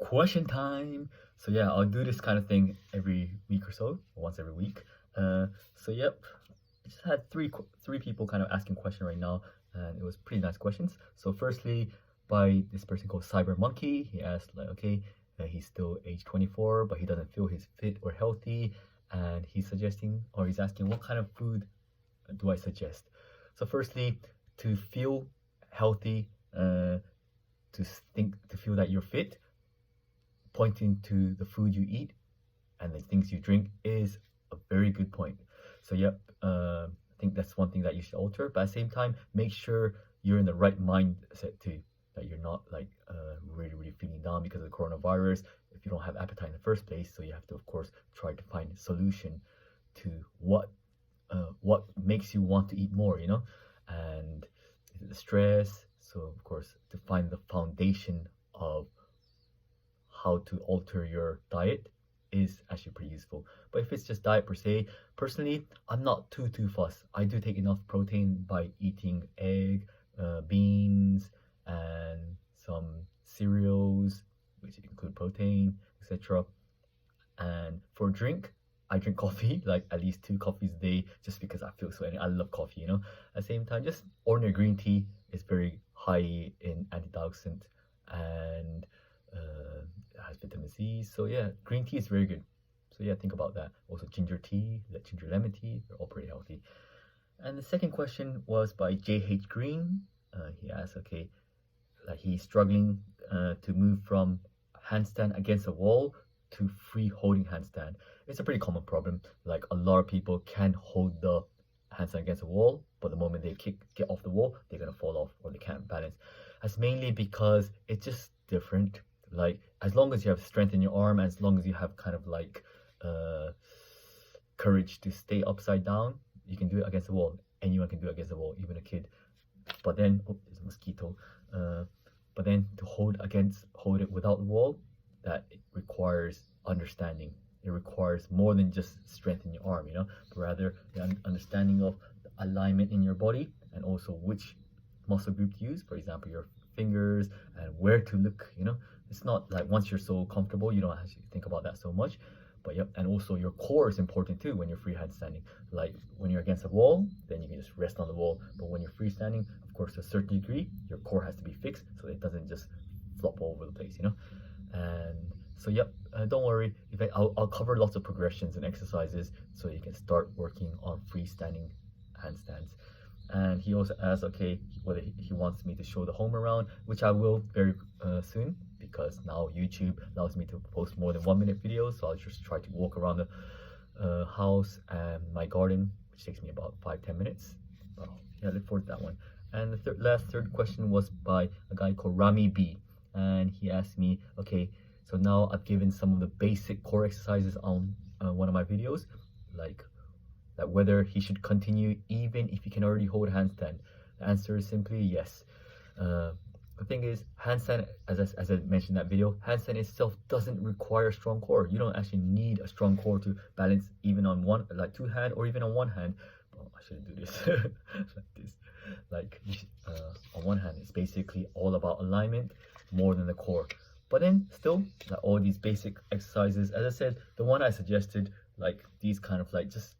question time. So yeah, I'll do this kind of thing every week or so, once every week. So yep, I just had three people kind of asking question right now, and it was pretty nice questions. So firstly, by this person called Cyber Monkey, he asked like, okay, he's still age 24, but he doesn't feel he's fit or healthy, and he's asking what kind of food do I suggest. So firstly, to feel healthy, to feel that you're fit, pointing to the food you eat and the things you drink is a very good point. So yep, I think that's one thing that you should alter. But at the same time, make sure you're in the right mindset too. That you're not like really feeling down because of the coronavirus. If you don't have appetite in the first place, so you have to of course try to find a solution to what makes you want to eat more. And is it the stress? So of course to find the foundation of how to alter your diet is actually pretty useful. But if it's just diet per se, personally, I'm not too fussed. I do take enough protein by eating egg, beans, and some cereals, which include protein, etc. And for drink, I drink coffee, like at least 2 coffees a day, just because I feel so. And I love coffee. At the same time, just ordinary green tea is very high in antioxidant and has vitamin C. So yeah, green tea is very good. So yeah, think about that. Also ginger tea, ginger lemon tea, they're all pretty healthy. And the second question was by JH Green. He asked, okay, like he's struggling to move from handstand against a wall to free holding handstand. It's a pretty common problem. Like a lot of people can hold the handstand against a wall, but the moment they get off the wall, they're gonna fall off or they can't balance. That's mainly because it's just different. Like as long as you have strength in your arm, as long as you have kind of like courage to stay upside down, you can do it against the wall. Anyone can do it against the wall, even a kid. But then, oh, there's a mosquito. But then to hold it without the wall, that requires understanding. It requires more than just strength in your arm, but rather the understanding of the alignment in your body and also which muscle group to use. For example, your fingers and where to look. It's not like once you're so comfortable, you don't have to think about that so much. But yep, and also your core is important too when you're freehand standing. Like when you're against a wall, then you can just rest on the wall. But when you're freestanding, of course, to a certain degree, your core has to be fixed so it doesn't just flop all over the place, And so yep, don't worry. I'll cover lots of progressions and exercises so you can start working on freestanding handstands. And he also asked, okay, whether he wants me to show the home around, which I will very soon, because now YouTube allows me to post more than 1-minute videos. So I'll just try to walk around the house and my garden, which takes me about 5-10 minutes. Well, yeah, look forward to that one. And the third question was by a guy called Rami B, and he asked me, okay, so now I've given some of the basic core exercises on one of my videos, like that whether he should continue even if he can already hold a handstand. The answer is simply yes. The thing is, handstand, as I mentioned in that video, handstand itself doesn't require a strong core. You don't actually need a strong core to balance even on two hand or even on one hand. Oh, I shouldn't do this like this. On one hand, it's basically all about alignment more than the core. But then still, like all these basic exercises, as I said, the one I suggested, like these kind of like just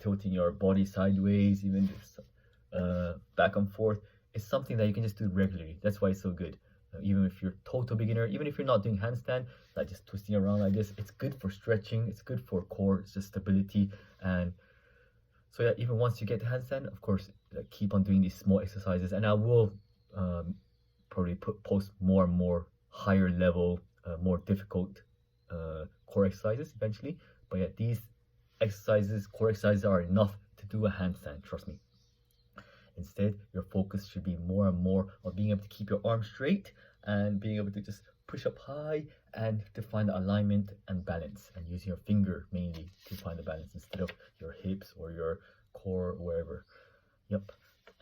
tilting your body sideways, even just back and forth, is something that you can just do regularly. That's why it's so good. Even if you're total beginner, even if you're not doing handstand, like just twisting around like this, it's good for stretching, it's good for core, it's just stability. And so yeah, even once you get to handstand, of course, keep on doing these small exercises, and I will probably post more and more higher level, more difficult core exercises eventually. But yeah, these core exercises are enough to do a handstand, trust me. Instead, your focus should be more and more on being able to keep your arms straight and being able to just push up high and to find the alignment and balance, and using your finger mainly to find the balance instead of your hips or your core or wherever. Yep.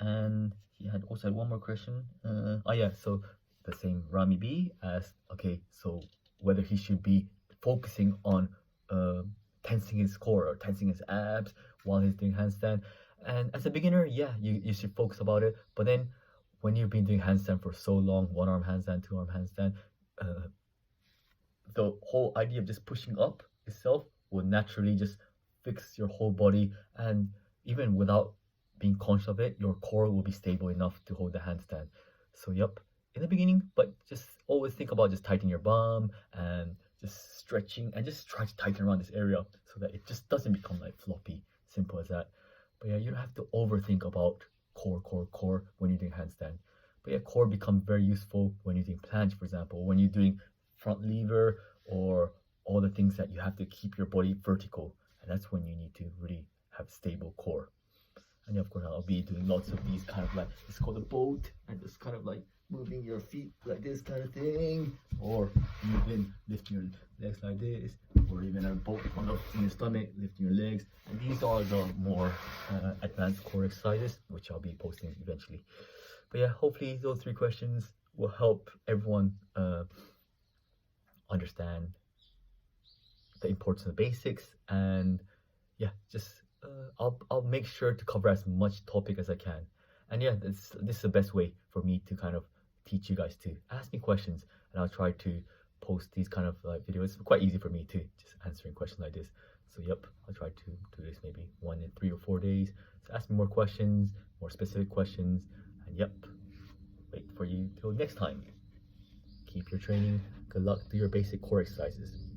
And he had also had one more question. So the same Rami B asked, okay, so whether he should be focusing on tensing his core or tensing his abs while he's doing handstand. And as a beginner, yeah, you should focus about it. But then when you've been doing handstand for so long, 1-arm handstand, 2-arm handstand, the whole idea of just pushing up itself will naturally just fix your whole body, and even without being conscious of it, your core will be stable enough to hold the handstand. So yep, in the beginning, but just always think about just tightening your bum and just stretching, and just try to tighten around this area so that it just doesn't become like floppy. Simple as that. But yeah, you don't have to overthink about core when you're doing handstand. But yeah, core becomes very useful when you're doing planche, for example, when you're doing front lever, or all the things that you have to keep your body vertical. And that's when you need to really have stable core. And yeah, of course, I'll be doing lots of these kind of like, it's called a boat, and just kind of like moving your feet like this kind of thing, or even lifting your legs like this, or even a boat on your stomach, lifting your legs. And these are the more advanced core exercises, which I'll be posting eventually. But yeah, hopefully those 3 questions will help everyone understand the importance of the basics. And yeah, just I'll make sure to cover as much topic as I can. And yeah, this is the best way for me to kind of teach you guys to ask me questions, and I'll try to post these kind of like videos. It's quite easy for me to just answering questions like this. So yep, I'll try to do this maybe 1 in 3 or 4 days. So ask me more questions, more specific questions, and yep, wait for you till next time. Keep your training. Good luck. Do your basic core exercises.